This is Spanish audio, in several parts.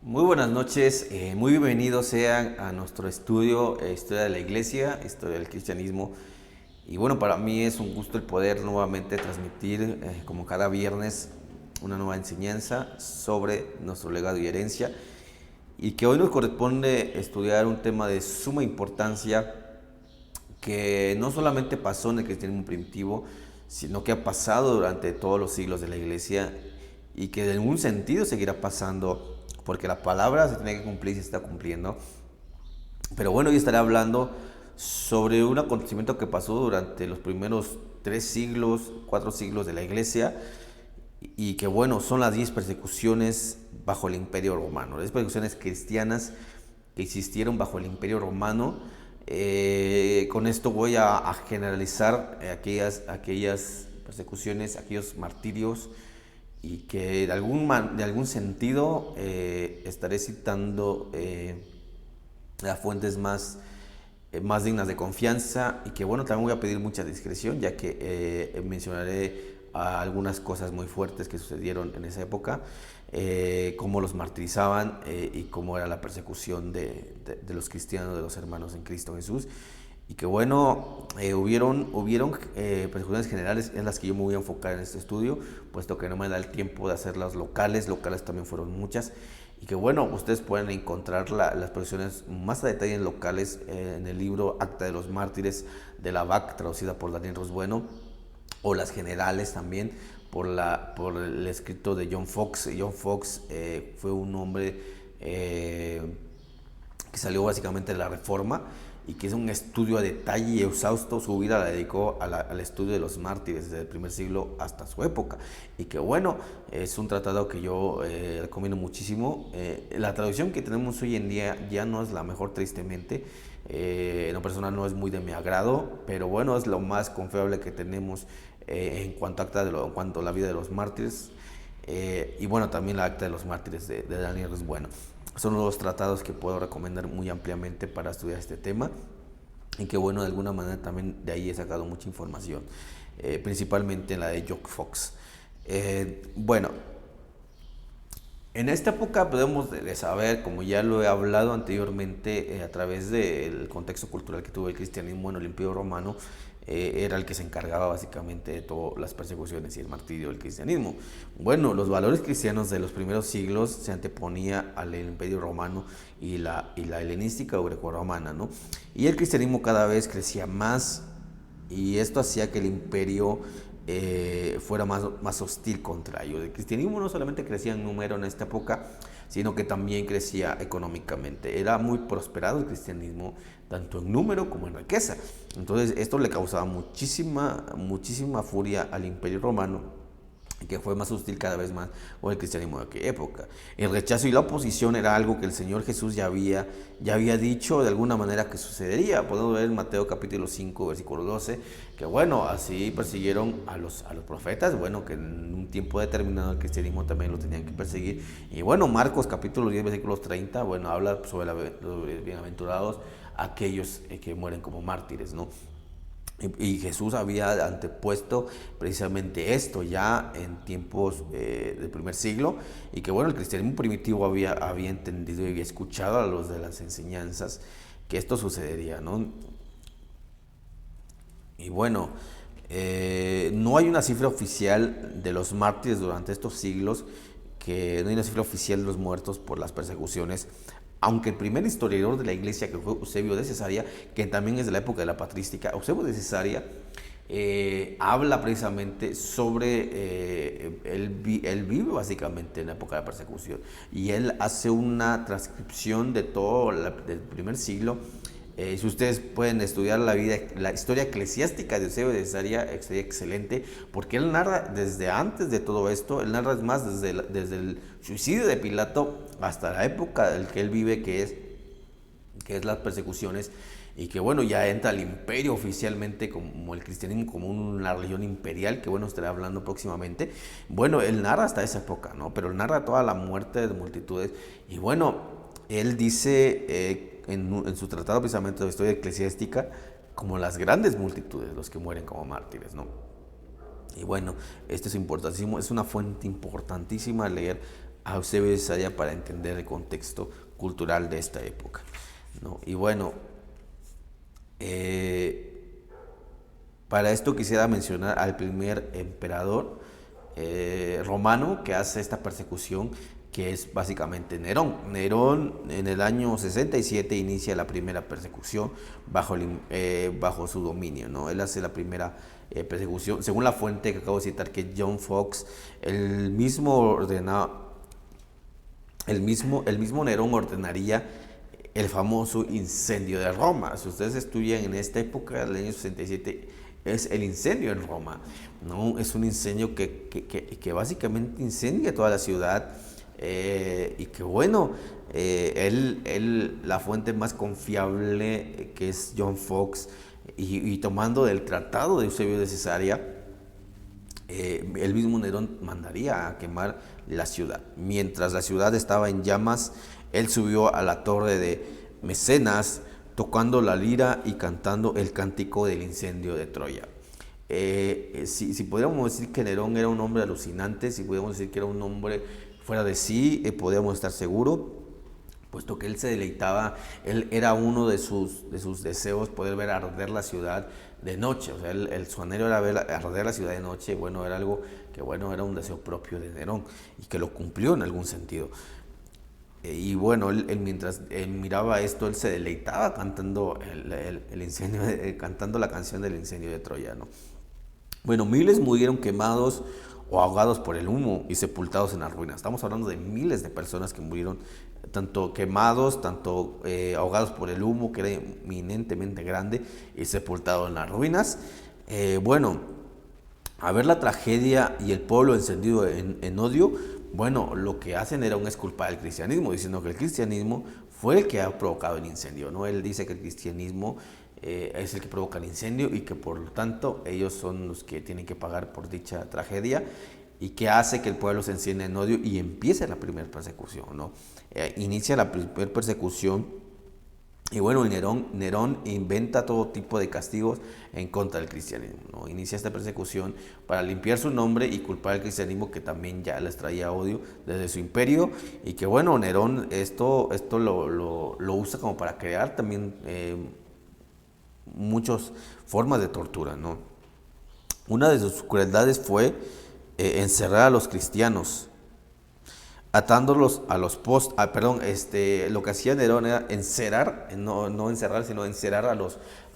Muy buenas noches, muy bienvenidos sean a nuestro estudio, Historia de la Iglesia, Historia del Cristianismo. Y bueno, para mí es un gusto el poder nuevamente transmitir, como cada viernes, una nueva enseñanza sobre nuestro legado y herencia. Y que hoy nos corresponde estudiar un tema de suma importancia que no solamente pasó en el cristianismo primitivo, sino que ha pasado durante todos los siglos de la iglesia y que en algún sentido seguirá pasando, porque la palabra se tiene que cumplir y se está cumpliendo. Pero bueno, hoy estaré hablando sobre un acontecimiento que pasó durante los primeros 3 siglos, 4 siglos de la iglesia, y que bueno, son las 10 persecuciones bajo el imperio romano, 10 persecuciones cristianas que existieron bajo el imperio romano. Con esto voy a generalizar aquellas persecuciones, aquellos martirios, y que de algún sentido estaré citando a fuentes más dignas de confianza, y que bueno, también voy a pedir mucha discreción, ya que mencionaré algunas cosas muy fuertes que sucedieron en esa época, cómo los martirizaban, y cómo era la persecución de los cristianos, de los hermanos en Cristo Jesús. Y que bueno, hubieron persecuciones generales en las que yo me voy a enfocar en este estudio, puesto que no me da el tiempo de hacerlas locales. Locales también fueron muchas. Y que bueno, ustedes pueden encontrar las persecuciones más a detalle en locales en el libro Acta de los Mártires de la BAC, traducida por Daniel Rosbueno, o las generales también por el escrito de John Fox. John Fox fue un hombre que salió básicamente de la Reforma, y que es un estudio a detalle y exhausto. Su vida la dedicó al estudio de los mártires desde el primer siglo hasta su época, y que bueno, es un tratado que yo recomiendo muchísimo. La traducción que tenemos hoy en día ya no es la mejor, tristemente. En lo personal no es muy de mi agrado, pero bueno, es lo más confiable que tenemos en cuanto en cuanto a la vida de los mártires. Y bueno, también la Acta de los Mártires de Daniel es bueno. Son los tratados que puedo recomendar muy ampliamente para estudiar este tema, y que bueno, de alguna manera también de ahí he sacado mucha información, principalmente en la de John Fox. Bueno, en esta época podemos de saber, como ya lo he hablado anteriormente, a través del contexto cultural que tuvo el cristianismo en el Imperio Romano. Era el que se encargaba básicamente de todas las persecuciones y el martirio del cristianismo. Bueno, los valores cristianos de los primeros siglos se anteponía al Imperio Romano y la helenística o grecorromana, ¿no? Y el cristianismo cada vez crecía más, y esto hacía que el imperio fuera más hostil contra ellos. El cristianismo no solamente crecía en número en esta época, sino que también crecía económicamente. Era muy prosperado el cristianismo, tanto en número como en riqueza. Entonces esto le causaba muchísima furia al imperio romano, que fue más hostil cada vez más con el cristianismo de aquella época. El rechazo y la oposición era algo que el Señor Jesús ya había dicho de alguna manera que sucedería. Podemos ver en Mateo capítulo 5, versículo 12, que bueno, así persiguieron a los profetas, bueno, que en un tiempo determinado el cristianismo también lo tenían que perseguir. Y bueno, Marcos capítulo 10, versículos 30, bueno, habla sobre los bienaventurados aquellos que mueren como mártires, ¿no? Y Jesús había antepuesto precisamente esto ya en tiempos del primer siglo, y que bueno, el cristianismo primitivo había entendido y había escuchado a los de las enseñanzas que esto sucedería, ¿no? Y bueno, no hay una cifra oficial de los mártires durante estos siglos, que no hay una cifra oficial de los muertos por las persecuciones, aunque el primer historiador de la iglesia, que fue Eusebio de Cesarea, que también es de la época de la patrística, Eusebio de Cesarea, habla precisamente sobre, él vive básicamente en la época de la persecución, y él hace una transcripción de todo del primer siglo. Si ustedes pueden estudiar la historia eclesiástica de Eusebio de Cesarea, sería excelente, porque él narra desde antes de todo esto. Él narra más desde el suicidio de Pilato hasta la época en que él vive, que es las persecuciones, y que bueno, ya entra el imperio oficialmente como el cristianismo, como una religión imperial, que bueno, estaré hablando próximamente. Bueno, él narra hasta esa época, ¿no? Pero él narra toda la muerte de multitudes, y bueno, él dice en su tratado precisamente de historia eclesiástica, como las grandes multitudes, los que mueren como mártires, ¿no? Y bueno, esto es importantísimo, es una fuente importantísima a leer a Eusebio de Cesarea para entender el contexto cultural de esta época, ¿no? Y bueno, para esto quisiera mencionar al primer emperador romano que hace esta persecución, que es básicamente Nerón. Nerón en el año 67 inicia la primera persecución bajo su dominio, ¿no? Él hace la primera persecución, según la fuente que acabo de citar, que es John Fox. El mismo Nerón ordenaría el famoso incendio de Roma. Si ustedes estudian en esta época, del año 67, es el incendio en Roma, ¿no? Es un incendio que básicamente incendia toda la ciudad, y que bueno, la fuente más confiable, que es John Fox, y tomando del tratado de Eusebio de Cesarea, el mismo Nerón mandaría a quemar la ciudad. Mientras la ciudad estaba en llamas, él subió a la torre de Mecenas, tocando la lira y cantando el cántico del incendio de Troya. Si pudiéramos decir que Nerón era un hombre alucinante, si pudiéramos decir que era un hombre fuera de sí, podríamos estar seguros, puesto que él se deleitaba, él era uno de sus deseos poder ver arder la ciudad de noche. O sea, su anhelo era ver arder la ciudad de noche. Bueno, era algo que, bueno, era un deseo propio de Nerón y que lo cumplió en algún sentido. Y bueno, él mientras miraba esto, él se deleitaba cantando el incendio, cantando la canción del incendio de Troya, ¿no? Bueno, miles murieron quemados o ahogados por el humo y sepultados en las ruinas. Estamos hablando de miles de personas que murieron tanto quemados, tanto ahogados por el humo, que era eminentemente grande, y sepultados en las ruinas. Bueno, a ver la tragedia y el pueblo encendido en odio, bueno, lo que hacen era es culpar al cristianismo, diciendo que el cristianismo fue el que ha provocado el incendio, ¿no? Él dice que el cristianismo es el que provoca el incendio y que por lo tanto ellos son los que tienen que pagar por dicha tragedia, y que hace que el pueblo se encienda en odio y empiece la primera persecución, ¿no? Inicia la primera persecución. Y bueno, Nerón inventa todo tipo de castigos en contra del cristianismo, ¿no? Inicia esta persecución para limpiar su nombre y culpar al cristianismo, que también ya les traía odio desde su imperio, y que bueno, Nerón esto lo usa como para crear también muchas formas de tortura, ¿no? Una de sus crueldades fue encerrar a los cristianos, atándolos a los lo que hacía Nerón era encerrar, no encerrar, sino encerrar a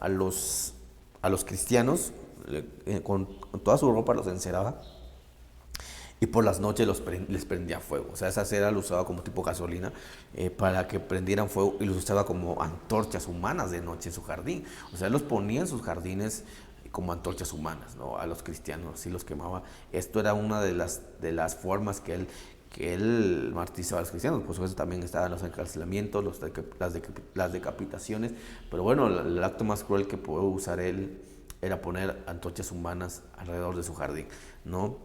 los cristianos, con toda su ropa los encerraba, y por las noches les prendía fuego. O sea, esa cera lo usaba como tipo gasolina, para que prendieran fuego, y los usaba como antorchas humanas de noche en su jardín. O sea, los ponía en sus jardines como antorchas humanas, ¿no? A los cristianos, así los quemaba. Esto era una de las formas que él martirizaba a los cristianos. Por supuesto, también estaban los encarcelamientos, las decapitaciones, pero bueno, el acto más cruel que pudo usar él era poner antorchas humanas alrededor de su jardín, ¿no?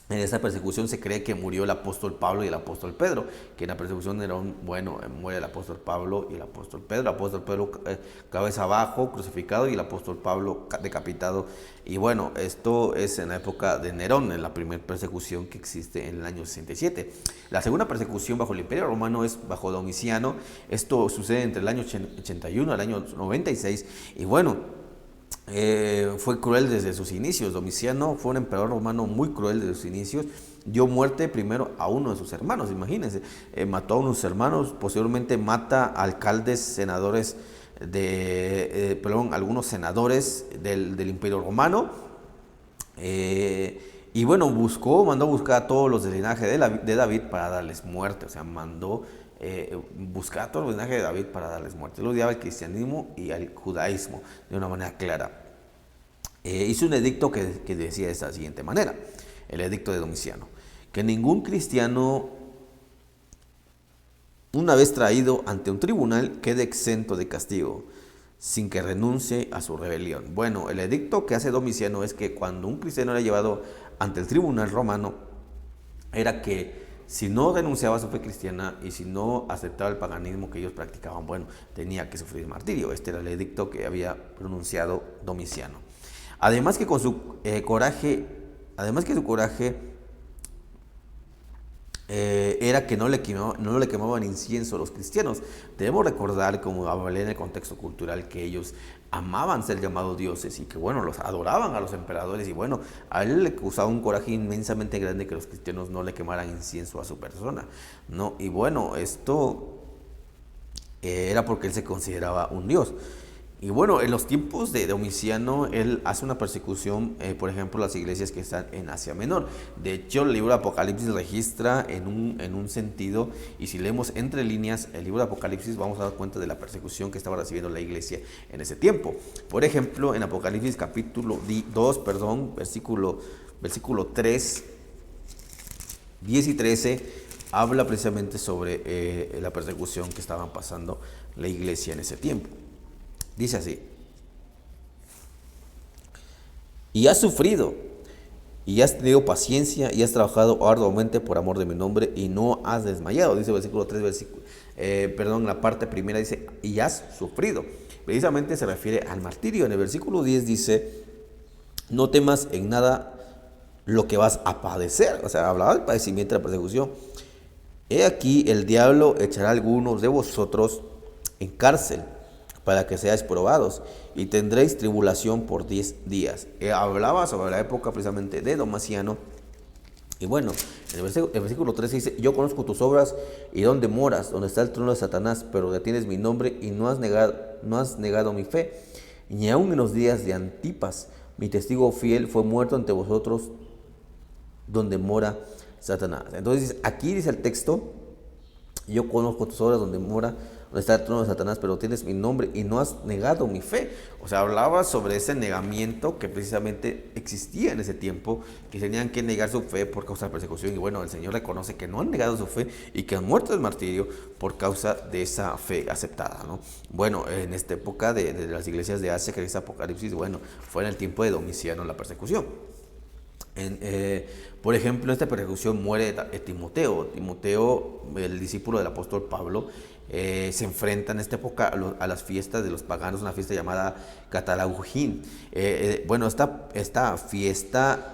En esta persecución se cree que murió el apóstol Pablo y el apóstol Pedro, que en la persecución de Nerón, bueno, muere el apóstol Pablo y el apóstol Pedro. El apóstol Pedro cabeza abajo, crucificado, y el apóstol Pablo decapitado. Y bueno, esto es en la época de Nerón, en la primera persecución que existe en el año 67. La segunda persecución bajo el Imperio Romano es bajo Domiciano. Esto sucede entre el año 81 al año 96, y bueno, fue cruel desde sus inicios. Domiciano fue un emperador romano muy cruel desde sus inicios. Dio muerte primero a uno de sus hermanos, imagínense. Mató a unos hermanos, posteriormente mata a alcaldes, senadores, algunos senadores del Imperio Romano. Y bueno, mandó a buscar a todos los del linaje de David para darles muerte. O sea, mandó buscar a todos los linajes de David para darles muerte. Él odiaba el cristianismo y al judaísmo de una manera clara. Hizo un edicto que decía de esta siguiente manera: el edicto de Domiciano, que ningún cristiano, una vez traído ante un tribunal, quede exento de castigo, sin que renuncie a su rebelión. Bueno, el edicto que hace Domiciano es que cuando un cristiano era llevado ante el tribunal romano, era que si no renunciaba a su fe cristiana y si no aceptaba el paganismo que ellos practicaban, bueno, tenía que sufrir martirio. Este era el edicto que había pronunciado Domiciano. Además que su coraje era que no le quemaban incienso a los cristianos. Debemos recordar, como hablé en el contexto cultural, que ellos amaban ser llamados dioses y que bueno, los adoraban a los emperadores y bueno, a él le causaba un coraje inmensamente grande que los cristianos no le quemaran incienso a su persona, ¿no? Y bueno, esto era porque él se consideraba un dios. Y bueno, en los tiempos de Domiciano, él hace una persecución, por ejemplo, las iglesias que están en Asia Menor. De hecho, el libro de Apocalipsis registra en un sentido, y si leemos entre líneas el libro de Apocalipsis, vamos a dar cuenta de la persecución que estaba recibiendo la iglesia en ese tiempo. Por ejemplo, en Apocalipsis capítulo 2, versículo 3, 10 y 13, habla precisamente sobre la persecución que estaban pasando la iglesia en ese tiempo. Dice así: y has sufrido, y has tenido paciencia, y has trabajado arduamente por amor de mi nombre, y no has desmayado. Dice el versículo 3, la parte primera dice, y has sufrido. Precisamente se refiere al martirio. En el versículo 10 dice, no temas en nada lo que vas a padecer. O sea, hablaba del padecimiento de la persecución. He aquí, el diablo echará a algunos de vosotros en cárcel, para que seáis probados, y tendréis tribulación por 10 días. Hablaba sobre la época precisamente de Domiciano. Y bueno, en el versículo 13 dice, yo conozco tus obras y dónde moras, donde está el trono de Satanás, pero detienes mi nombre y no has negado mi fe. Ni aun en los días de Antipas, mi testigo fiel, fue muerto ante vosotros, donde mora Satanás. Entonces, aquí dice el texto, yo conozco tus obras, donde está el trono de Satanás, pero tienes mi nombre y no has negado mi fe. O sea, hablaba sobre ese negamiento que precisamente existía en ese tiempo, que tenían que negar su fe por causa de la persecución. Y bueno, el Señor reconoce que no han negado su fe y que han muerto del martirio por causa de esa fe aceptada, ¿no? Bueno, en esta época de las iglesias de Asia, que dice Apocalipsis, bueno, fue en el tiempo de Domiciano la persecución. Por ejemplo, en esta persecución muere Timoteo. Timoteo, el discípulo del apóstol Pablo, se enfrenta en esta época a las fiestas de los paganos, una fiesta llamada Catalaujín. Bueno, esta fiesta,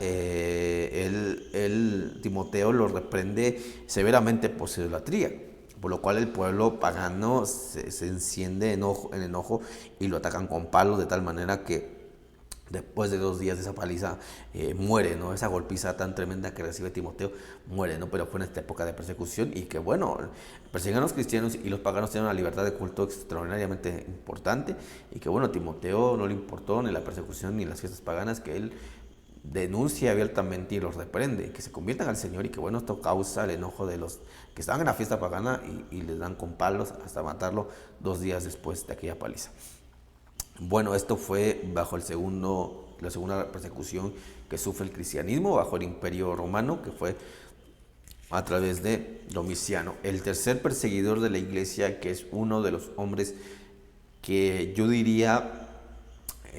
Timoteo lo reprende severamente por su idolatría, por lo cual el pueblo pagano se enciende en enojo y lo atacan con palos de tal manera que después de 2 días de esa paliza muere, ¿no? Esa golpiza tan tremenda que recibe Timoteo, muere, ¿no? Pero fue en esta época de persecución y que, bueno, perseguían a los cristianos y los paganos tenían una libertad de culto extraordinariamente importante y que, bueno, a Timoteo no le importó ni la persecución ni las fiestas paganas, que él denuncia abiertamente y los reprende, que se conviertan al Señor y que, bueno, esto causa el enojo de los que estaban en la fiesta pagana y les dan con palos hasta matarlo 2 días después de aquella paliza. Bueno, esto fue bajo la segunda persecución que sufre el cristianismo bajo el Imperio Romano, que fue a través de Domiciano. El tercer perseguidor de la iglesia, que es uno de los hombres que yo diría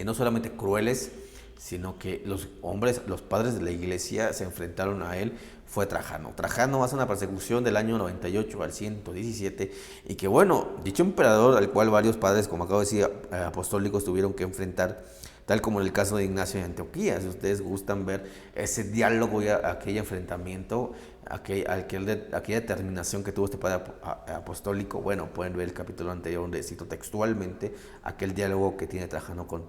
no solamente crueles, sino que los padres de la iglesia se enfrentaron a él, fue Trajano. Trajano hace una persecución del año 98 al 117 y que, bueno, dicho emperador al cual varios padres, como acabo de decir, apostólicos tuvieron que enfrentar, tal como en el caso de Ignacio de Antioquía. Si ustedes gustan ver ese diálogo y aquel enfrentamiento, aquella determinación que tuvo este padre apostólico, bueno, pueden ver el capítulo anterior donde cito textualmente aquel diálogo que tiene Trajano con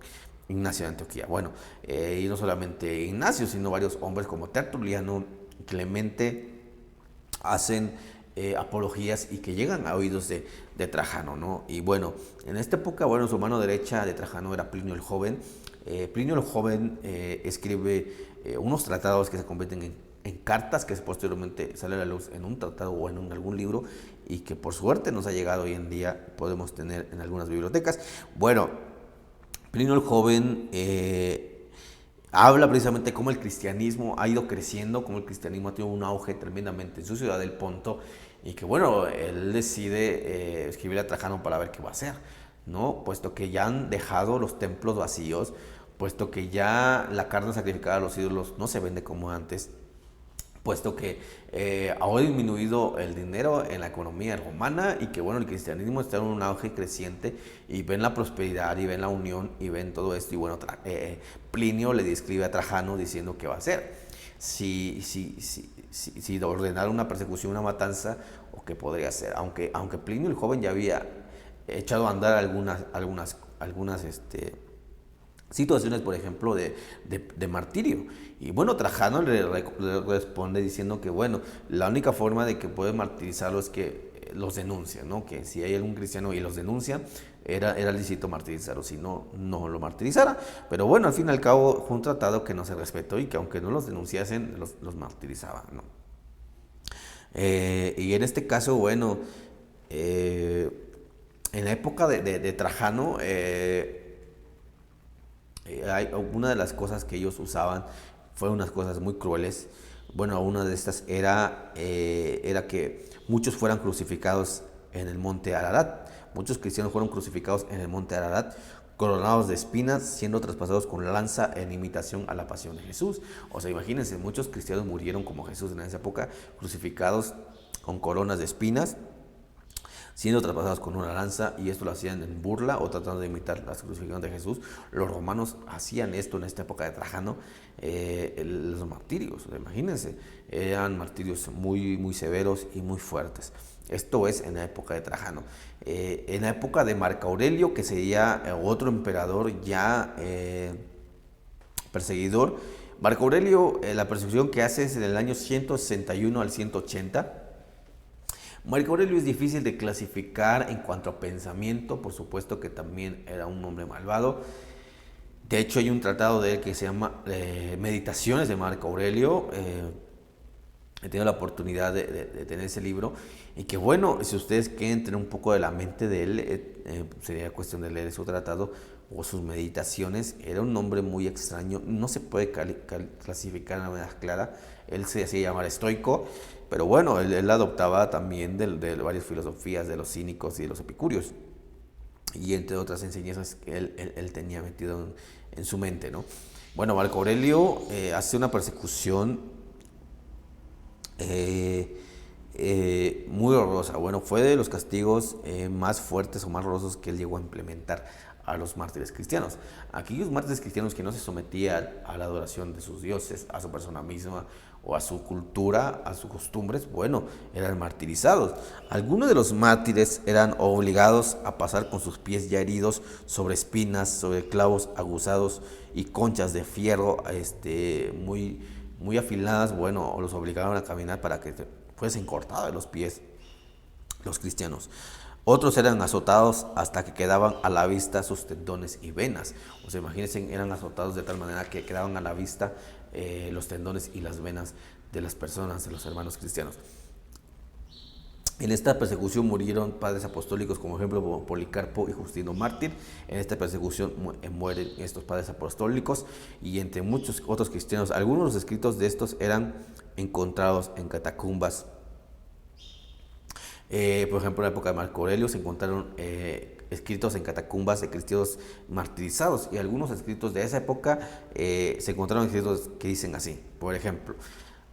Ignacio de Antioquía. Bueno, y no solamente Ignacio, sino varios hombres como Tertuliano, Clemente, hacen apologías y que llegan a oídos de Trajano, ¿no? Y bueno, en esta época, bueno, su mano derecha de Trajano era Plinio el Joven. Plinio el Joven escribe unos tratados que se convierten en cartas, que posteriormente sale a la luz en un tratado o en algún libro y que por suerte nos ha llegado hoy en día, podemos tener en algunas bibliotecas. Bueno, Plinio el Joven habla precisamente cómo el cristianismo ha ido creciendo, cómo el cristianismo ha tenido un auge tremendamente en su ciudad del Ponto y que, bueno, él decide escribir a Trajano para ver qué va a hacer, ¿no? Puesto que ya han dejado los templos vacíos, puesto que ya la carne sacrificada a los ídolos no se vende como antes, puesto que ha disminuido el dinero en la economía romana y que, bueno, el cristianismo está en un auge creciente y ven la prosperidad y ven la unión y ven todo esto y, bueno, Plinio le describe a Trajano diciendo qué va a hacer. Si si ordenar una persecución, una matanza, o qué podría ser. Aunque Plinio el joven ya había echado a andar algunas situaciones, por ejemplo, de martirio. Y bueno, Trajano le responde diciendo que, bueno, la única forma de que puede martirizarlo es que los denuncia, ¿no? Que si hay algún cristiano y los denuncia, era lícito martirizarlo, si no, no lo martirizara. Pero bueno, al fin y al cabo fue un tratado que no se respetó y que aunque no los denunciasen, los martirizaban, ¿no? Y en este caso, bueno, en la época de Trajano, una de las cosas que ellos usaban fueron unas cosas muy crueles. Bueno, una de estas era que muchos fueran crucificados en el monte Ararat. Muchos cristianos fueron crucificados en el monte Ararat, coronados de espinas, siendo traspasados con lanza en imitación a la pasión de Jesús. O sea, imagínense, muchos cristianos murieron como Jesús en esa época, crucificados con coronas de espinas, siendo traspasados con una lanza, y esto lo hacían en burla o tratando de imitar las crucifixión de Jesús. Los romanos hacían esto en esta época de Trajano, los martirios, imagínense, eran martirios muy, muy severos y muy fuertes. Esto es en la época de Trajano. En la época de Marco Aurelio, que sería otro emperador ya perseguidor, Marco Aurelio, la persecución que hace es en el año 161 al 180. Marco Aurelio es difícil de clasificar en cuanto a pensamiento, por supuesto que también era un hombre malvado. De hecho, hay un tratado de él que se llama Meditaciones de Marco Aurelio. He tenido la oportunidad de tener ese libro, y que bueno, si ustedes quieren tener un poco de la mente de él, sería cuestión de leer su tratado o sus meditaciones. Era un hombre muy extraño, no se puede clasificar de una manera clara. Él se hacía llamar estoico, pero bueno, él adoptaba también de varias filosofías de los cínicos y de los epicúreos, y entre otras enseñanzas que él tenía metido en su mente, ¿no? Bueno, Marco Aurelio hace una persecución muy horrorosa. Bueno, fue de los castigos más fuertes o más horrorosos que él llegó a implementar a los mártires cristianos. Aquellos mártires cristianos que no se sometían a la adoración de sus dioses, a su persona misma o a su cultura, a sus costumbres, bueno, eran martirizados. Algunos de los mártires eran obligados a pasar con sus pies ya heridos sobre espinas, sobre clavos aguzados y conchas de fierro muy afiladas. Bueno, los obligaban a caminar para que fuesen cortados de los pies los cristianos. Otros eran azotados hasta que quedaban a la vista sus tendones y venas. O sea, imagínense, eran azotados de tal manera que quedaban a la vista los tendones y las venas de las personas, de los hermanos cristianos. En esta persecución murieron padres apostólicos como ejemplo Policarpo y Justino mártir. En esta persecución mueren estos padres apostólicos, y entre muchos otros cristianos. Algunos de los escritos de estos eran encontrados en catacumbas. Por ejemplo, en la época de Marco Aurelio se encontraron escritos en catacumbas de cristianos martirizados, y algunos escritos de esa época se encontraron escritos que dicen así. Por ejemplo,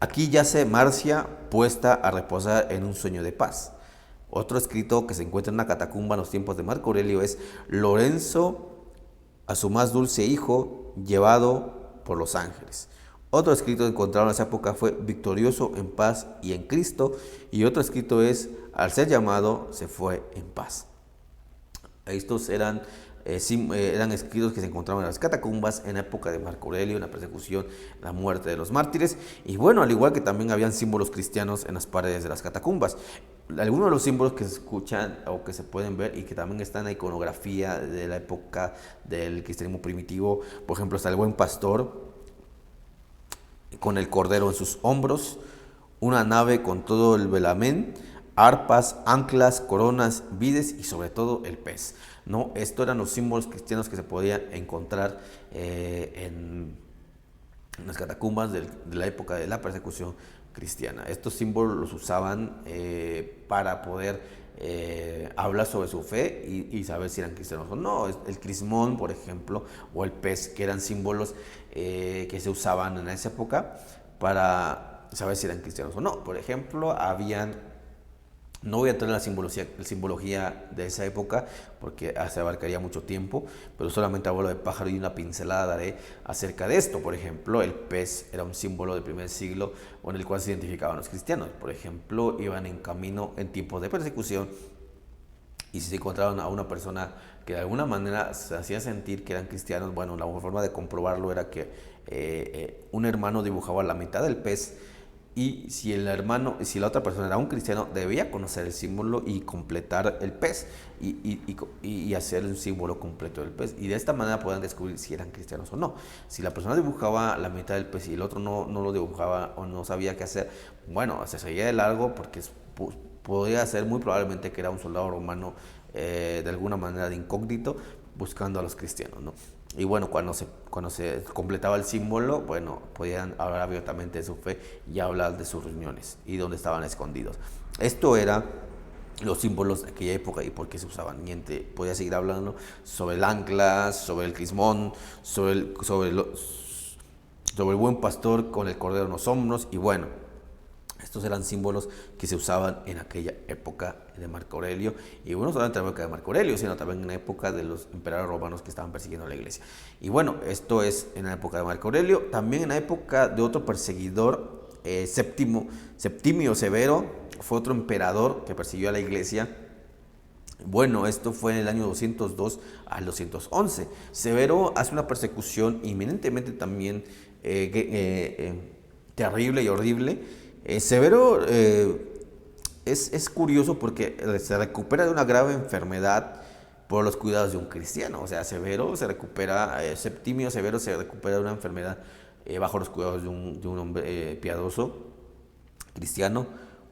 aquí yace Marcia puesta a reposar en un sueño de paz. Otro escrito que se encuentra en una catacumba en los tiempos de Marco Aurelio es Lorenzo a su más dulce hijo llevado por los ángeles. Otro escrito encontrado en esa época fue victorioso en paz y en Cristo, y otro escrito es al ser llamado se fue en paz. Estos eran escritos que se encontraban en las catacumbas en la época de Marco Aurelio, en la persecución, la muerte de los mártires. Y bueno, al igual que también habían símbolos cristianos en las paredes de las catacumbas. Algunos de los símbolos que se escuchan o que se pueden ver y que también están en la iconografía de la época del cristianismo primitivo, por ejemplo, está el buen pastor con el cordero en sus hombros, una nave con todo el velamén, arpas, anclas, coronas, vides y sobre todo el pez, ¿no? Estos eran los símbolos cristianos que se podían encontrar en las catacumbas de la época de la persecución cristiana. Estos símbolos los usaban para poder hablar sobre su fe y saber si eran cristianos o no. El crismón, por ejemplo, o el pez, que eran símbolos que se usaban en esa época para saber si eran cristianos o no. Por ejemplo, habían No voy a entrar en la simbología de esa época porque se abarcaría mucho tiempo, pero solamente hablo de pájaro y una pincelada daré acerca de esto. Por ejemplo, el pez era un símbolo del primer siglo con el cual se identificaban los cristianos. Por ejemplo, iban en camino en tiempos de persecución y si se encontraban a una persona que de alguna manera se hacía sentir que eran cristianos, bueno, la forma de comprobarlo era que un hermano dibujaba la mitad del pez y si el hermano, si la otra persona era un cristiano, debía conocer el símbolo y completar el pez y hacer el símbolo completo del pez. Y de esta manera podían descubrir si eran cristianos o no. Si la persona dibujaba la mitad del pez y el otro no lo dibujaba o no sabía qué hacer, bueno, se seguía de largo porque podía ser muy probablemente que era un soldado romano de alguna manera de incógnito buscando a los cristianos, ¿no? Y bueno, cuando se completaba el símbolo, bueno, podían hablar abiertamente de su fe y hablar de sus reuniones y dónde estaban escondidos. Esto era los símbolos de aquella época y por qué se usaban. Y podía seguir hablando sobre el ancla, sobre el crismón, sobre el buen pastor con el cordero en los hombros y bueno, estos eran símbolos que se usaban en aquella época de Marco Aurelio. Y bueno, no solamente en la época de Marco Aurelio, sino también en la época de los emperadores romanos que estaban persiguiendo a la iglesia. Y bueno, esto es en la época de Marco Aurelio. También en la época de otro perseguidor, Septimio Severo, fue otro emperador que persiguió a la iglesia. Bueno, esto fue en el año 202 al 211. Severo hace una persecución inminentemente también terrible y horrible. Severo es curioso porque se recupera de una grave enfermedad por los cuidados de un cristiano. O sea, Severo se recupera, Septimio Severo se recupera de una enfermedad bajo los cuidados de un hombre piadoso cristiano.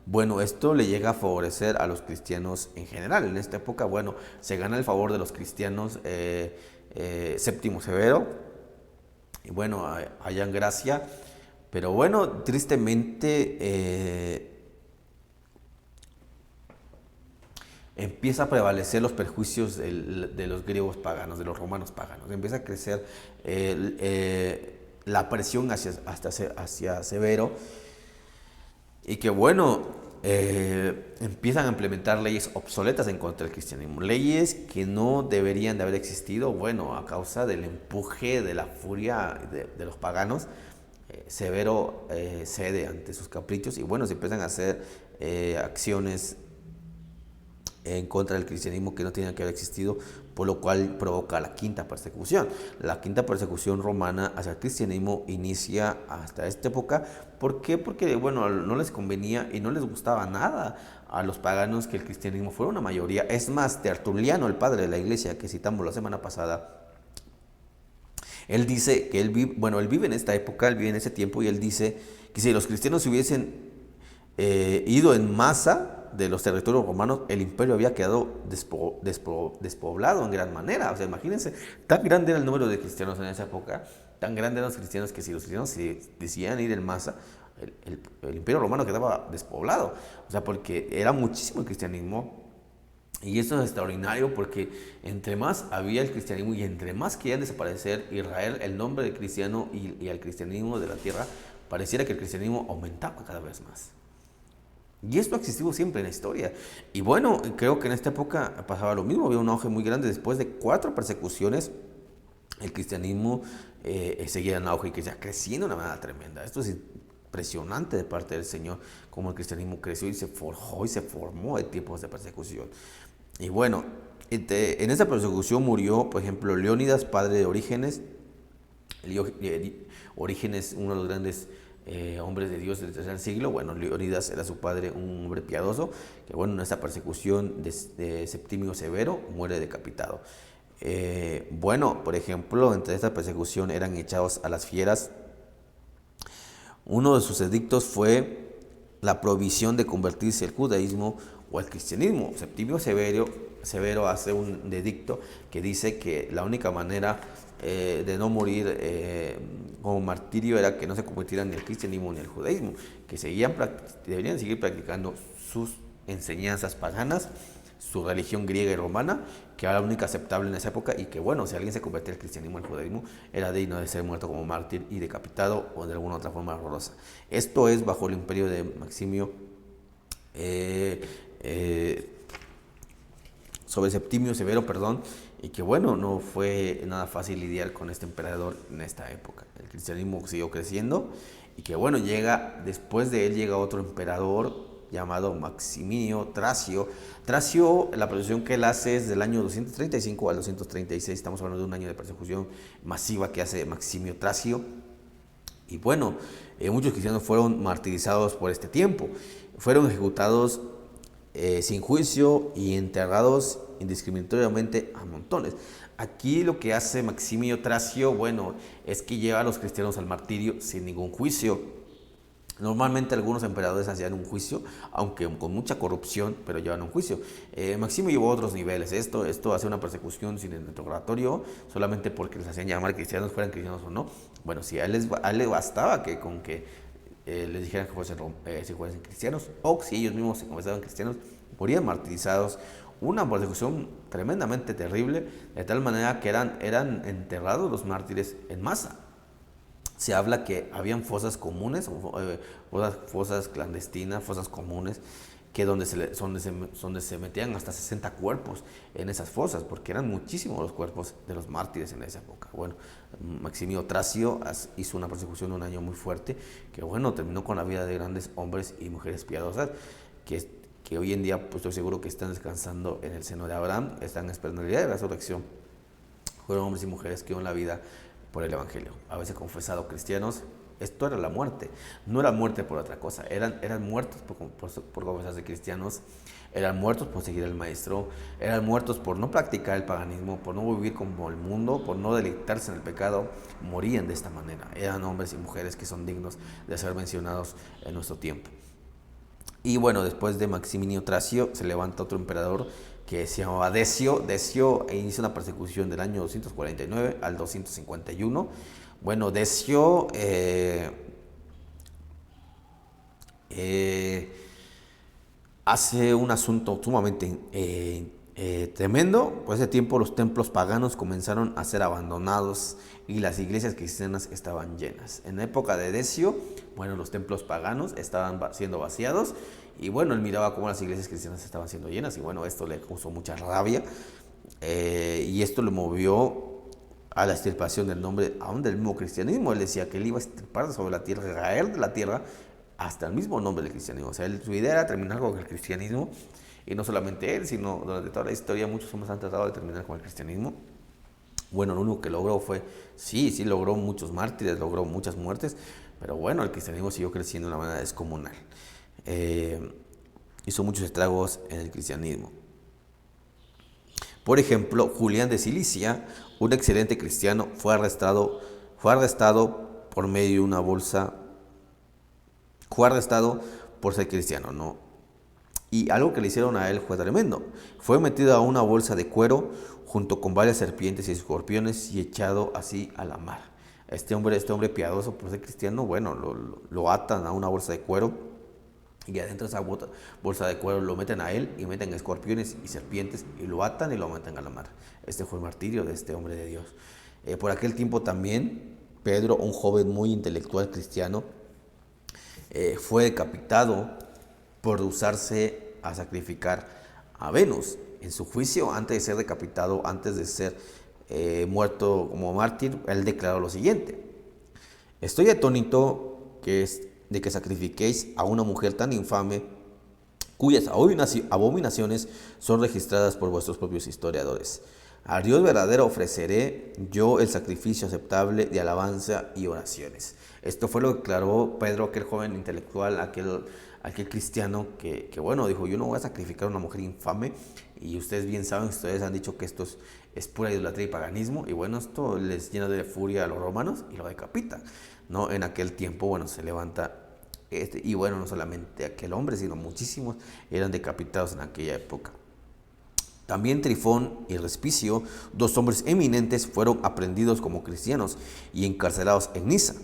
Bueno, esto le llega a favorecer a los cristianos en general. En esta época, bueno, se gana el favor de los cristianos Séptimo Severo. Y bueno, hallan gracia. Pero bueno, tristemente empieza a prevalecer los perjuicios de los griegos paganos, de los romanos paganos. Empieza a crecer la presión hacia Severo y que bueno, empiezan a implementar leyes obsoletas en contra del cristianismo, leyes que no deberían de haber existido, bueno, a causa del empuje, de la furia de los paganos. Severo cede ante sus caprichos y bueno, se empiezan a hacer acciones en contra del cristianismo que no tenían que haber existido, por lo cual provoca la quinta persecución. La quinta persecución romana hacia el cristianismo inicia hasta esta época. ¿Por qué? Porque, bueno, no les convenía y no les gustaba nada a los paganos que el cristianismo fuera una mayoría. Es más, Tertuliano, el padre de la iglesia que citamos la semana pasada, él dice que él vive en esta época, él vive en ese tiempo y él dice que si los cristianos se hubiesen ido en masa de los territorios romanos, el imperio había quedado despoblado en gran manera. O sea, imagínense, tan grande era el número de cristianos en esa época, tan grandes eran los cristianos que si los cristianos se decidían ir en masa, el imperio romano quedaba despoblado. O sea, porque era muchísimo el cristianismo. Y esto es extraordinario porque entre más había el cristianismo y entre más querían desaparecer Israel, el nombre de cristiano y el cristianismo de la tierra, pareciera que el cristianismo aumentaba cada vez más. Y esto ha existido siempre en la historia. Y bueno, creo que en esta época pasaba lo mismo, había un auge muy grande. Después de 4 persecuciones, el cristianismo seguía en auge y que ya creciendo de una manera tremenda. Esto es impresionante de parte del Señor, cómo el cristianismo creció y se forjó y se formó de tiempos de persecución. Y bueno, en esa persecución murió, por ejemplo, Leónidas, padre de Orígenes. Orígenes, uno de los grandes hombres de Dios del tercer siglo. Bueno, Leónidas era su padre, un hombre piadoso, que bueno, en esta persecución de Septimio Severo muere decapitado. Bueno, por ejemplo, entre esta persecución eran echados a las fieras. Uno de sus edictos fue la prohibición de convertirse al judaísmo o al cristianismo. Septimio Severo hace un edicto que dice que la única manera de no morir como martirio era que no se convirtieran ni al cristianismo ni al judaísmo, que deberían seguir practicando sus enseñanzas paganas, su religión griega y romana, que era la única aceptable en esa época, y que bueno, si alguien se convertía al cristianismo o al judaísmo, era digno de ser muerto como mártir y decapitado o de alguna otra forma horrorosa. Esto es bajo el imperio de Maximio sobre Septimio Severo, perdón, y que bueno, no fue nada fácil lidiar con este emperador en esta época. El cristianismo siguió creciendo y que bueno, después de él llega otro emperador llamado Maximinio Tracio. Tracio, la persecución que él hace es del año 235 al 236, estamos hablando de un año de persecución masiva que hace Maximio Tracio. Y bueno, muchos cristianos fueron martirizados por este tiempo, fueron ejecutados sin juicio y enterrados indiscriminatoriamente a montones. Aquí lo que hace Maximio Tracio, bueno, es que lleva a los cristianos al martirio sin ningún juicio. Normalmente algunos emperadores hacían un juicio, aunque con mucha corrupción, pero llevan un juicio. Maximio llevó a otros niveles. Esto hace una persecución sin el interrogatorio, solamente porque les hacían llamar cristianos, fueran cristianos o no. Bueno, si a él le bastaba que con que les dijeran que si fuesen cristianos, o si ellos mismos se confesaban cristianos, morían martirizados. Una persecución tremendamente terrible, de tal manera que eran enterrados los mártires en masa. Se habla que habían fosas comunes, fosas clandestinas, fosas comunes, que donde se metían hasta 60 cuerpos en esas fosas, porque eran muchísimos los cuerpos de los mártires en esa época. Bueno, Maximio Tracio hizo una persecución de un año muy fuerte, que bueno, terminó con la vida de grandes hombres y mujeres piadosas, que hoy en día pues estoy seguro que están descansando en el seno de Abraham, están esperando el día de la resurrección. Fueron hombres y mujeres que dieron la vida por el Evangelio, a veces confesados cristianos. Esto era la muerte, no era muerte por otra cosa, eran muertos por confesarse cristianos, eran muertos por seguir al Maestro, eran muertos por no practicar el paganismo, por no vivir como el mundo, por no deleitarse en el pecado, morían de esta manera. Eran hombres y mujeres que son dignos de ser mencionados en nuestro tiempo. Y bueno, después de Maximinio Tracio se levanta otro emperador que se llamaba Decio. Decio inicia una persecución del año 249 al 251. Bueno, Decio hace un asunto sumamente tremendo. Por ese tiempo los templos paganos comenzaron a ser abandonados y las iglesias cristianas estaban llenas. En la época de Decio, bueno, los templos paganos estaban siendo vaciados y bueno, él miraba cómo las iglesias cristianas estaban siendo llenas y bueno, esto le causó mucha rabia y esto le movió a la extirpación del nombre aún del mismo cristianismo. Él decía que él iba a extirpar sobre la tierra, raer de la tierra hasta el mismo nombre del cristianismo. O sea, su idea era terminar con el cristianismo y no solamente él, sino durante toda la historia muchos hombres han tratado de terminar con el cristianismo. Bueno, lo único que logró fue, sí logró muchos mártires, logró muchas muertes, pero bueno, el cristianismo siguió creciendo de una manera descomunal. Hizo muchos estragos en el cristianismo. Por ejemplo, Julián de Cilicia, un excelente cristiano, fue arrestado por medio de una bolsa, fue arrestado por ser cristiano, ¿no? Y algo que le hicieron a él fue tremendo. Fue metido a una bolsa de cuero junto con varias serpientes y escorpiones y echado así a la mar. Este hombre piadoso por ser cristiano, bueno, lo atan a una bolsa de cuero y adentro de esa bolsa de cuero lo meten a él y meten escorpiones y serpientes y lo atan y lo meten a la mar. Este fue el martirio de este hombre de Dios. Por aquel tiempo también, Pedro, un joven muy intelectual cristiano, fue decapitado por usarse a sacrificar a Venus. En su juicio, antes de ser decapitado, antes de ser muerto como mártir, él declaró lo siguiente: estoy atónito de que sacrifiquéis a una mujer tan infame, cuyas abominaciones son registradas por vuestros propios historiadores. Al Dios verdadero ofreceré yo el sacrificio aceptable de alabanza y oraciones. Esto fue lo que declaró Pedro, aquel joven intelectual, aquel cristiano que bueno, dijo: yo no voy a sacrificar a una mujer infame. Y ustedes bien saben, ustedes han dicho que esto es pura idolatría y paganismo. Y bueno, esto les llena de furia a los romanos y lo decapitan, ¿no? En aquel tiempo, bueno, se levanta y bueno, no solamente aquel hombre, sino muchísimos eran decapitados en aquella época. También Trifón y Respicio, dos hombres eminentes, fueron aprehendidos como cristianos y encarcelados en Niza.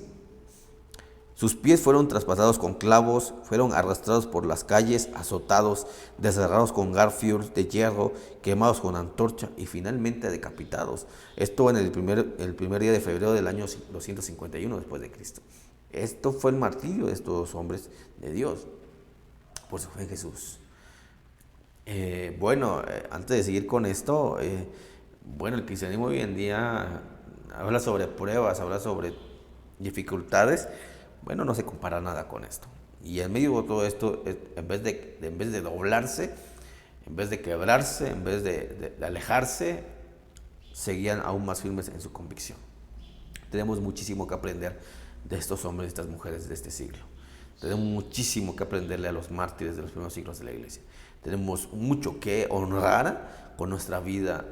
Sus pies fueron traspasados con clavos, fueron arrastrados por las calles, azotados, desgarrados con garfios de hierro, quemados con antorcha y finalmente decapitados. Esto en el primer día de febrero del año 251 después de Cristo. Esto fue el martirio de estos dos hombres de Dios por su fe en Jesús. Antes de seguir con esto, bueno, el cristianismo hoy en día habla sobre pruebas, habla sobre dificultades. Bueno, no se compara nada con esto. Y en medio de todo esto, en vez de doblarse, en vez de quebrarse, en vez de alejarse, seguían aún más firmes en su convicción. Tenemos muchísimo que aprender de estos hombres y estas mujeres de este siglo. Tenemos muchísimo que aprenderle a los mártires de los primeros siglos de la iglesia. Tenemos mucho que honrar con nuestra vida,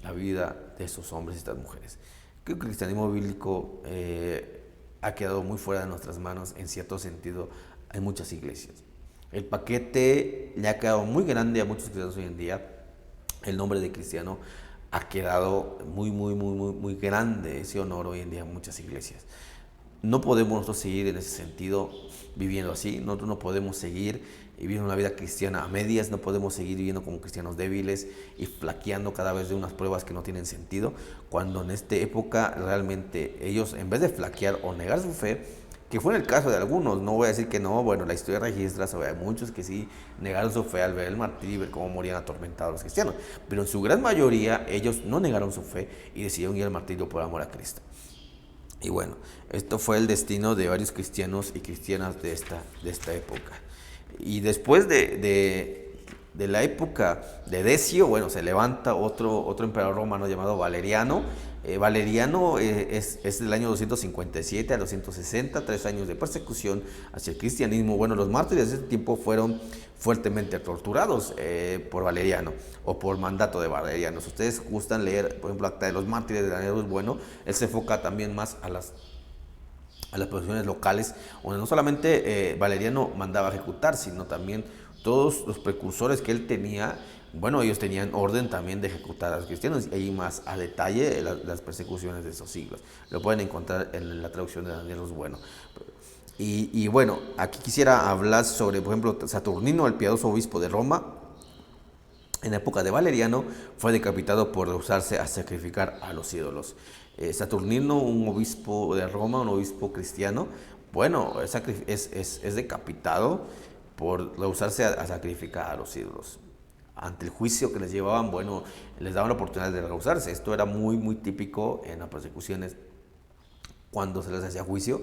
la vida de estos hombres y estas mujeres. Creo que el cristianismo bíblico ha quedado muy fuera de nuestras manos en cierto sentido en muchas iglesias. El paquete le ha quedado muy grande a muchos cristianos hoy en día. El nombre de cristiano ha quedado muy grande ese honor hoy en día en muchas iglesias. No podemos nosotros seguir en ese sentido viviendo así. Nosotros no podemos seguir viviendo una vida cristiana a medias. No podemos seguir viviendo como cristianos débiles y flaqueando cada vez de unas pruebas que no tienen sentido, cuando en esta época realmente ellos, en vez de flaquear o negar su fe, que fue en el caso de algunos, no voy a decir que no, bueno, la historia registra sobre muchos que sí negaron su fe al ver el martirio y ver cómo morían atormentados los cristianos, pero en su gran mayoría ellos no negaron su fe y decidieron ir al martirio por amor a Cristo. Y bueno, esto fue el destino de varios cristianos y cristianas de esta época. Y después de la época de Decio, bueno, se levanta otro emperador romano llamado Valeriano. Valeriano es del año 257 a 260, 3 años de persecución hacia el cristianismo. Bueno, los mártires de ese tiempo fueron fuertemente torturados por Valeriano o por mandato de Valeriano. Si ustedes gustan leer, por ejemplo, Acta de los Mártires de Daniel, bueno, él se enfoca también más a las posiciones locales, donde no solamente Valeriano mandaba ejecutar, sino también todos los precursores que él tenía. Bueno, ellos tenían orden también de ejecutar a los cristianos, y ahí más a detalle las persecuciones de esos siglos. Lo pueden encontrar en la traducción de Daniel Bueno. Y bueno, aquí quisiera hablar sobre, por ejemplo, Saturnino, el piadoso obispo de Roma. En la época de Valeriano fue decapitado por rehusarse a sacrificar a los ídolos. Saturnino, un obispo de Roma, un obispo cristiano, bueno, es decapitado por rehusarse a sacrificar a los ídolos. Ante el juicio que les llevaban, bueno, les daban la oportunidad de rehusarse. Esto era muy típico en las persecuciones cuando se les hacía juicio,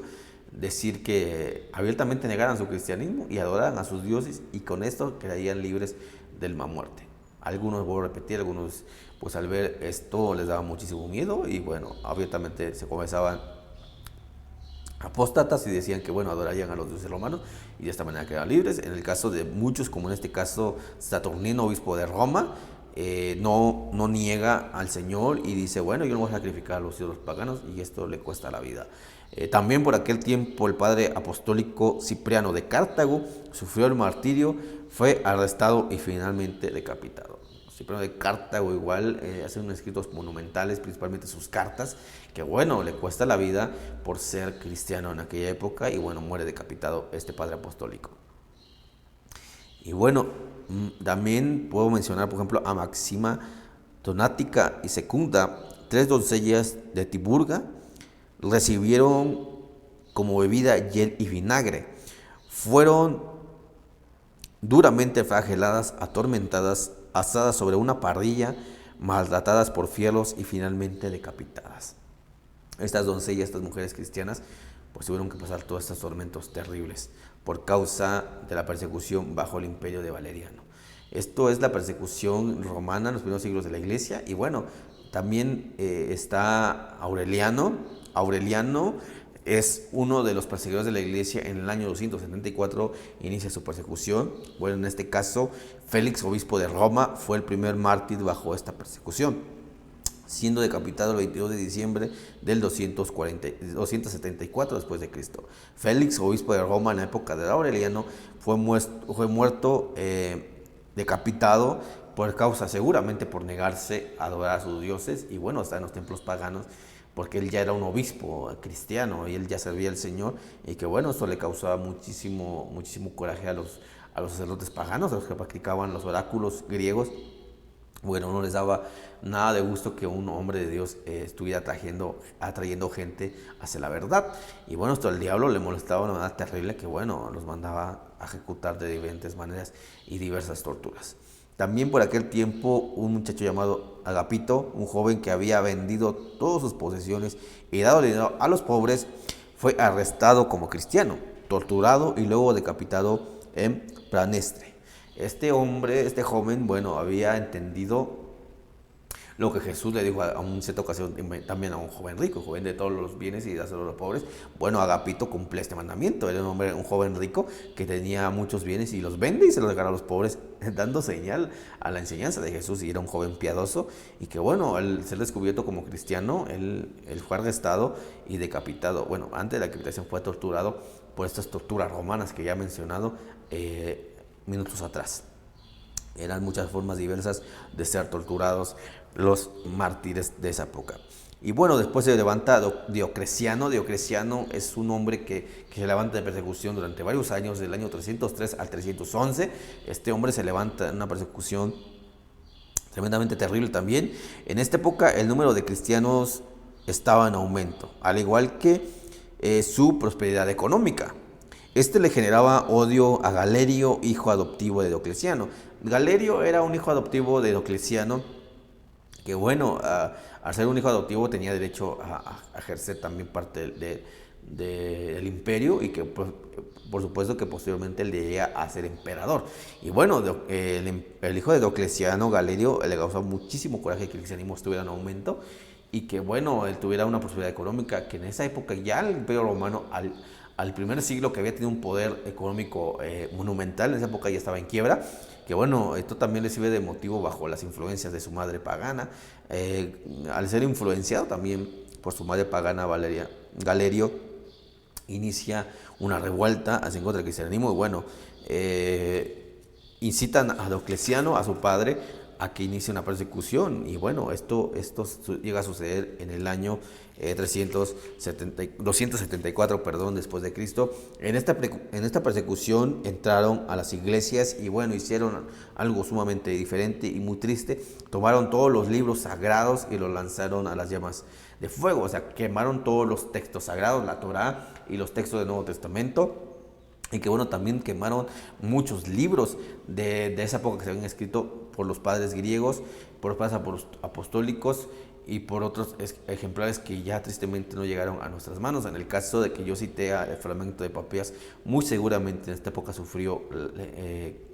decir que abiertamente negaran su cristianismo y adoraran a sus dioses, y con esto quedarían libres del la muerte. Algunos, vuelvo a repetir, algunos pues al ver esto les daba muchísimo miedo y bueno, abiertamente se comenzaban apóstatas y decían que bueno, adorarían a los dioses romanos y de esta manera quedaban libres. En el caso de muchos, como en este caso Saturnino, obispo de Roma, no niega al Señor y dice, bueno, yo no voy a sacrificar a los ídolos paganos, y esto le cuesta la vida. También por aquel tiempo el padre apostólico Cipriano de Cartago sufrió el martirio, fue arrestado y finalmente decapitado. Cipriano de Cartago igual hace unos escritos monumentales, principalmente sus cartas, que bueno, le cuesta la vida por ser cristiano en aquella época, y bueno, muere decapitado este padre apostólico. Y bueno, también puedo mencionar, por ejemplo, a Máxima Donática y Secunda, 3 doncellas de Tiburga, recibieron como bebida hiel y vinagre. Fueron duramente flageladas, atormentadas, asadas sobre una parrilla, maltratadas por fieros y finalmente decapitadas. Estas doncellas, estas mujeres cristianas, pues tuvieron que pasar todos estos tormentos terribles por causa de la persecución bajo el imperio de Valeriano. Esto es la persecución romana en los primeros siglos de la iglesia. Y bueno, también está Aureliano. Aureliano es uno de los perseguidores de la iglesia. En el año 274 inicia su persecución. Bueno, en este caso, Félix, obispo de Roma, fue el primer mártir bajo esta persecución, siendo decapitado el 22 de diciembre del 274 después de Cristo. Félix, obispo de Roma en la época de Aureliano, fue muerto decapitado por causa, seguramente por negarse a adorar a sus dioses, y bueno, está en los templos paganos, porque él ya era un obispo cristiano y él ya servía al Señor, y que bueno, esto le causaba muchísimo coraje a los sacerdotes paganos, a los que practicaban los oráculos griegos. Bueno, no les daba nada de gusto que un hombre de Dios estuviera atrayendo gente hacia la verdad. Y bueno, esto al diablo le molestaba de una manera terrible, que bueno, los mandaba a ejecutar de diferentes maneras y diversas torturas. También por aquel tiempo un muchacho llamado Agapito, un joven que había vendido todas sus posesiones y dado dinero a los pobres, fue arrestado como cristiano, torturado y luego decapitado en Pranestre. Este hombre, este joven, bueno, había entendido lo que Jesús le dijo a una cierta ocasión también a un joven rico, joven de todos los bienes y dáselos a los pobres. Bueno, Agapito cumple este mandamiento. Era un hombre, un joven rico que tenía muchos bienes y los vende y se los regala a los pobres, dando señal a la enseñanza de Jesús. Y era un joven piadoso y que, bueno, al ser descubierto como cristiano, él fue arrestado y decapitado. Bueno, antes de la decapitación fue torturado por estas torturas romanas que ya he mencionado minutos atrás. Eran muchas formas diversas de ser torturados los mártires de esa época. Y bueno, después se levanta Diocleciano. Diocleciano es un hombre que se levanta de persecución durante varios años, del año 303 al 311. Este hombre se levanta en una persecución tremendamente terrible también. En esta época el número de cristianos estaba en aumento, al igual que su prosperidad económica. Este le generaba odio a Galerio, hijo adoptivo de Diocleciano. Galerio era un hijo adoptivo de Diocleciano que, bueno, al ser un hijo adoptivo tenía derecho a ejercer también parte del imperio y que por supuesto que posteriormente él llegaría a ser emperador. Y bueno, el hijo de Diocleciano, Galerio, le causó muchísimo coraje que el cristianismo estuviera en aumento y que, bueno, él tuviera una prosperidad económica, que en esa época ya el imperio romano al primer siglo, que había tenido un poder económico monumental, en esa época ya estaba en quiebra, que bueno, esto también le sirve de motivo bajo las influencias de su madre pagana, al ser influenciado también por su madre pagana Galerio inicia una revuelta hacia en contra del cristianismo y bueno, incitan a Diocleciano, a su padre, a que inicie una persecución y bueno, esto llega a suceder en el año 274 después de Cristo. En esta persecución entraron a las iglesias y bueno, hicieron algo sumamente diferente y muy triste. Tomaron todos los libros sagrados y los lanzaron a las llamas de fuego, o sea, quemaron todos los textos sagrados, la Torá y los textos del Nuevo Testamento. Y que bueno, también quemaron muchos libros de esa época que se habían escrito por los padres griegos, por los padres apostólicos y por otros ejemplares que ya tristemente no llegaron a nuestras manos. En el caso de que yo cité el fragmento de Papías, muy seguramente en esta época sufrió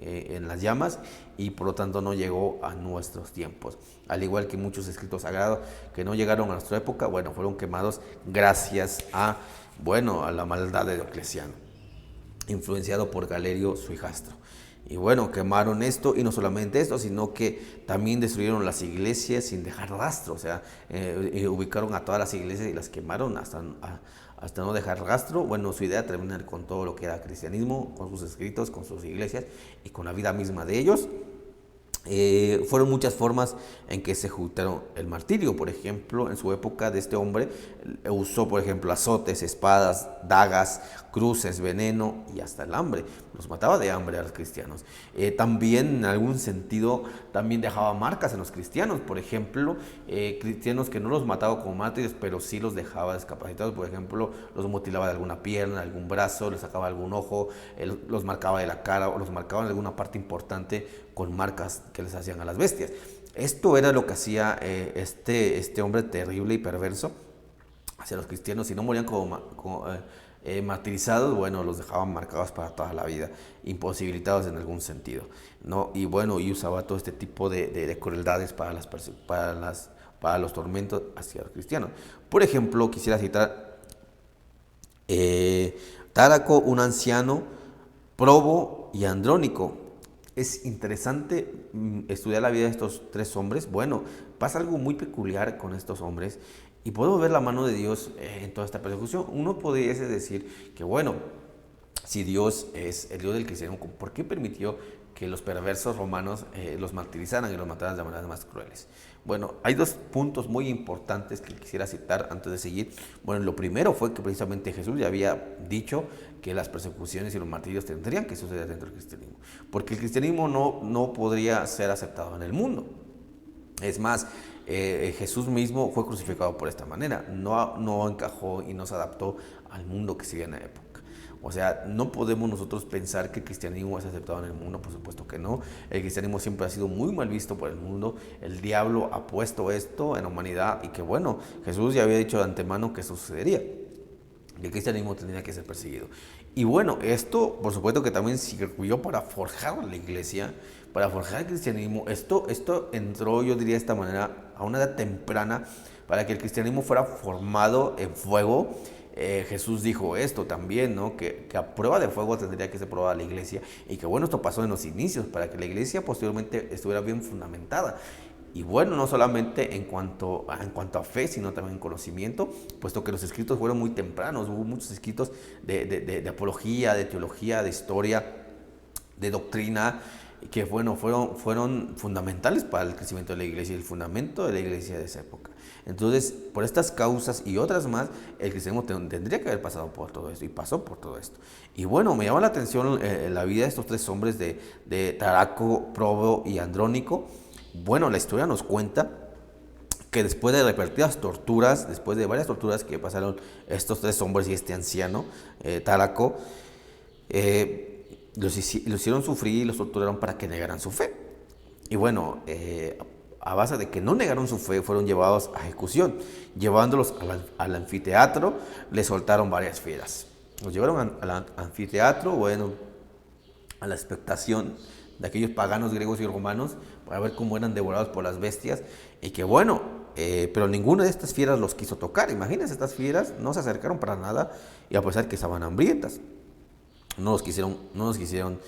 en las llamas y por lo tanto no llegó a nuestros tiempos. Al igual que muchos escritos sagrados que no llegaron a nuestra época, bueno, fueron quemados gracias a, bueno, a la maldad de Diocleciano, influenciado por Galerio, su hijastro. Y bueno, quemaron esto, y no solamente esto, sino que también destruyeron las iglesias sin dejar rastro, o sea, ubicaron a todas las iglesias y las quemaron hasta no dejar rastro. Bueno, su idea era terminar con todo lo que era cristianismo, con sus escritos, con sus iglesias y con la vida misma de ellos. Fueron muchas formas en que se ejecutaron el martirio. Por ejemplo, en su época de este hombre usó, por ejemplo, azotes, espadas, dagas, cruces, veneno y hasta el hambre. Los mataba de hambre a los cristianos. También, en algún sentido, también dejaba marcas en los cristianos. Por ejemplo, cristianos que no los mataba como mártires, pero sí los dejaba discapacitados. Por ejemplo, los mutilaba de alguna pierna, algún brazo, les sacaba algún ojo, los marcaba de la cara o los marcaba en alguna parte importante con marcas que les hacían a las bestias. Esto era lo que hacía este hombre terrible y perverso hacia los cristianos. Si no morían como martirizados, bueno, los dejaban marcados para toda la vida, imposibilitados en algún sentido, ¿no? Y bueno, y usaba todo este tipo de crueldades para los tormentos hacia los cristianos. Por ejemplo, quisiera citar Táraco, un anciano, Probo y Andrónico. Es interesante estudiar la vida de estos tres hombres. Bueno, pasa algo muy peculiar con estos hombres y podemos ver la mano de Dios en toda esta persecución. Uno podría decir que, bueno, si Dios es el Dios del cristianismo, ¿por qué permitió que los perversos romanos los martirizaran y los mataran de maneras más crueles? Bueno, hay dos puntos muy importantes que quisiera citar antes de seguir. Bueno, lo primero fue que precisamente Jesús ya había dicho que las persecuciones y los martirios tendrían que suceder dentro del cristianismo, porque el cristianismo no podría ser aceptado en el mundo. Es más, Jesús mismo fue crucificado por esta manera, no encajó y no se adaptó al mundo que seguía en la época. O sea, no podemos nosotros pensar que el cristianismo es aceptado en el mundo, por supuesto que no. El cristianismo siempre ha sido muy mal visto por el mundo. El diablo ha puesto esto en la humanidad y que bueno, Jesús ya había dicho de antemano que eso sucedería. El cristianismo tendría que ser perseguido. Y bueno, esto por supuesto que también sirvió para forjar la iglesia, para forjar el cristianismo. Esto entró, yo diría de esta manera, a una edad temprana para que el cristianismo fuera formado en fuego. Jesús dijo esto también, ¿no? Que a prueba de fuego tendría que ser probada la iglesia y que bueno, esto pasó en los inicios para que la iglesia posteriormente estuviera bien fundamentada. Y bueno, no solamente en cuanto a fe, sino también en conocimiento, puesto que los escritos fueron muy tempranos, hubo muchos escritos de apología, de teología, de historia, de doctrina, que bueno, fueron fundamentales para el crecimiento de la iglesia y el fundamento de la iglesia de esa época. Entonces, por estas causas y otras más, el cristianismo tendría que haber pasado por todo esto y pasó por todo esto. Y bueno, me llama la atención la vida de estos tres hombres de Taraco, Probo y Andrónico. Bueno, la historia nos cuenta que después de repetidas torturas, después de varias torturas que pasaron estos tres hombres y este anciano, Taraco, los hicieron sufrir y los torturaron para que negaran su fe. Y bueno, a base de que no negaron su fe, fueron llevados a ejecución. Llevándolos al anfiteatro, les soltaron varias fieras. Los llevaron al anfiteatro, bueno, a la expectación de aquellos paganos griegos y romanos para ver cómo eran devorados por las bestias y que bueno, pero ninguna de estas fieras los quiso tocar. Imagínense, estas fieras no se acercaron para nada y a pesar que estaban hambrientas, no los quisieron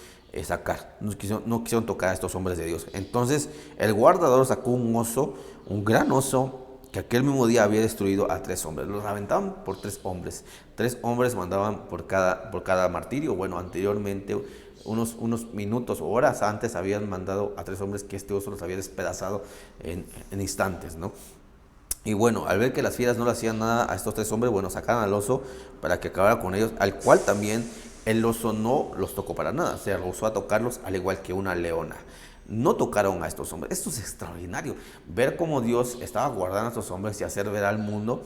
sacar, no quisieron tocar a estos hombres de Dios. Entonces el guardador sacó un oso, un gran oso, que aquel mismo día había destruido a tres hombres. Los aventaban por tres hombres. Tres hombres mandaban por cada martirio. Bueno, anteriormente, unos minutos o horas antes, habían mandado a tres hombres que este oso los había despedazado en instantes, ¿no? Y bueno, al ver que las fieras no le hacían nada a estos tres hombres, bueno, sacaron al oso para que acabara con ellos, al cual también el oso no los tocó para nada, se rehusó a tocarlos al igual que una leona. No tocaron a estos hombres. Esto es extraordinario, ver cómo Dios estaba guardando a estos hombres y hacer ver al mundo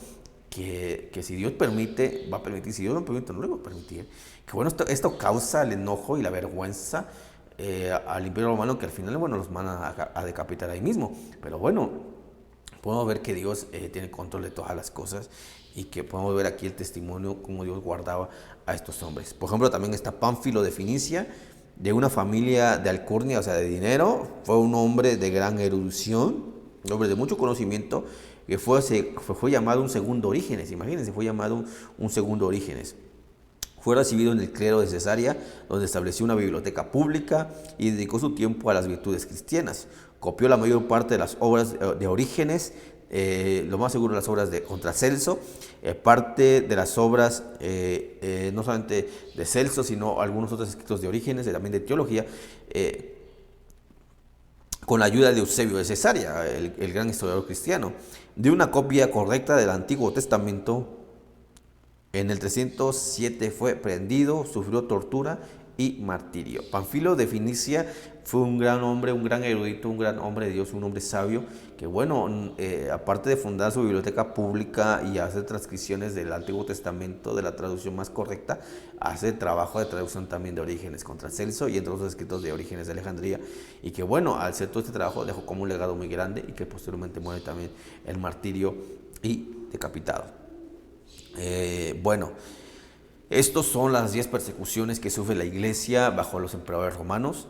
que si Dios permite, va a permitir, si Dios no permite, no le va a permitir. Que bueno, esto causa el enojo y la vergüenza al imperio romano, que al final, bueno, los mandan a decapitar ahí mismo. Pero bueno, podemos ver que Dios tiene control de todas las cosas y que podemos ver aquí el testimonio cómo Dios guardaba a estos hombres. Por ejemplo, también está Pánfilo de Finicia, de una familia de alcurnia, o sea, de dinero. Fue un hombre de gran erudición, un hombre de mucho conocimiento, que fue llamado un segundo Orígenes. Imagínense, fue llamado un segundo Orígenes. Fue recibido en el clero de Cesarea, donde estableció una biblioteca pública y dedicó su tiempo a las virtudes cristianas. Copió la mayor parte de las obras de Orígenes, lo más seguro las obras contra Celso, parte de las obras no solamente de Celso, sino algunos otros escritos de Orígenes, también de teología, con la ayuda de Eusebio de Cesarea, el gran historiador cristiano. De una copia correcta del Antiguo Testamento. En el 307 fue prendido, sufrió tortura y martirio. Pánfilo de Finicia fue un gran hombre, un gran erudito, un gran hombre de Dios, un hombre sabio, que bueno, aparte de fundar su biblioteca pública y hacer transcripciones del Antiguo Testamento, de la traducción más correcta, hace trabajo de traducción también de Orígenes contra Celso y entre otros escritos de Orígenes de Alejandría, y que bueno, al hacer todo este trabajo dejó como un legado muy grande y que posteriormente muere también el martirio y decapitado. Bueno, estos son las 10 persecuciones que sufre la iglesia bajo los emperadores romanos.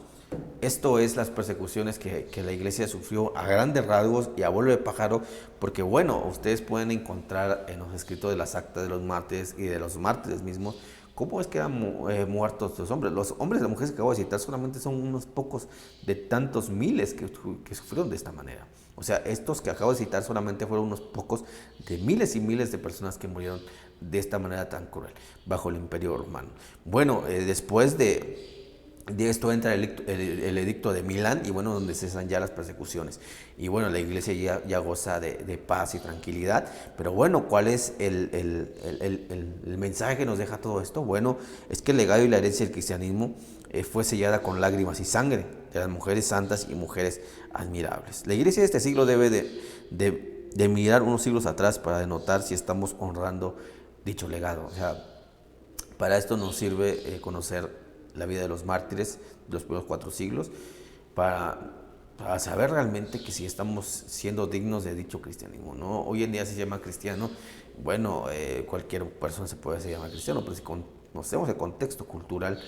Esto es las persecuciones que la iglesia sufrió a grandes rasgos y a vuelo de pájaro, porque bueno, ustedes pueden encontrar en los escritos de las actas de los mártires y de los mártires mismos cómo es que eran muertos los hombres. Los hombres y las mujeres que acabo de citar solamente son unos pocos de tantos miles que sufrieron de esta manera. O sea, estos que acabo de citar solamente fueron unos pocos de miles y miles de personas que murieron de esta manera tan cruel bajo el imperio romano. Bueno, después de esto entra el edicto de Milán y bueno, donde cesan ya las persecuciones. Y bueno, la iglesia ya goza de paz y tranquilidad. Pero bueno, ¿cuál es el mensaje que nos deja todo esto? Bueno, es que el legado y la herencia del cristianismo fue sellada con lágrimas y sangre de las mujeres santas y mujeres admirables. La iglesia de este siglo debe de mirar unos siglos atrás para denotar si estamos honrando dicho legado. O sea, Para esto nos sirve conocer la vida de los mártires de los primeros 4 siglos, para saber realmente que si estamos siendo dignos de dicho cristianismo, ¿no? Hoy en día se llama cristiano, bueno, cualquier persona se puede hacer llamar cristiano, pero si conocemos el contexto cultural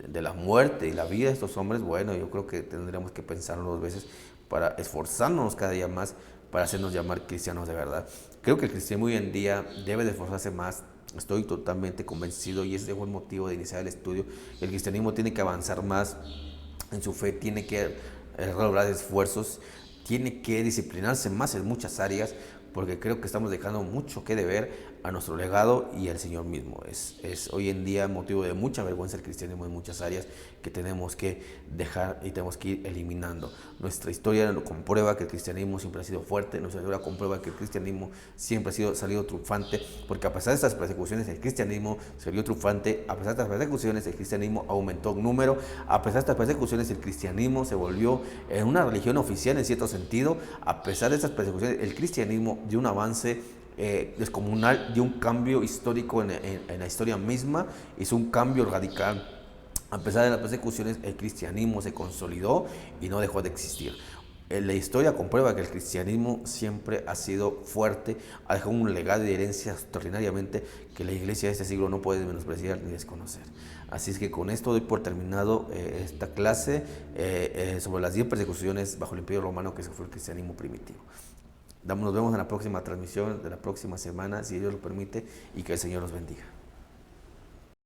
de la muerte y la vida de estos hombres, bueno, yo creo que tendríamos que pensarlo 2 veces para esforzarnos cada día más para hacernos llamar cristianos de verdad. Creo que el cristianismo hoy en día debe de esforzarse más. Estoy totalmente convencido y ese fue el motivo de iniciar el estudio. El cristianismo tiene que avanzar más en su fe, tiene que lograr esfuerzos, tiene que disciplinarse más en muchas áreas, porque creo que estamos dejando mucho que deber a nuestro legado y al Señor mismo. Es hoy en día motivo de mucha vergüenza el cristianismo en muchas áreas que tenemos que dejar y tenemos que ir eliminando. Nuestra historia comprueba que el cristianismo siempre ha sido fuerte, nuestra historia comprueba que el cristianismo siempre ha salido triunfante, porque a pesar de estas persecuciones el cristianismo salió triunfante, a pesar de estas persecuciones el cristianismo aumentó en número, a pesar de estas persecuciones el cristianismo se volvió en una religión oficial en cierto sentido, a pesar de estas persecuciones el cristianismo dio un avance descomunal, dio un cambio histórico en la historia misma, hizo un cambio radical. A pesar de las persecuciones, el cristianismo se consolidó y no dejó de existir. La historia comprueba que el cristianismo siempre ha sido fuerte, ha dejado un legado de herencia extraordinariamente que la iglesia de este siglo no puede menospreciar ni desconocer. Así es que con esto doy por terminado esta clase sobre las 10 persecuciones bajo el Imperio Romano que sufrió el cristianismo primitivo. Nos vemos en la próxima transmisión de la próxima semana, si Dios lo permite, y que el Señor los bendiga.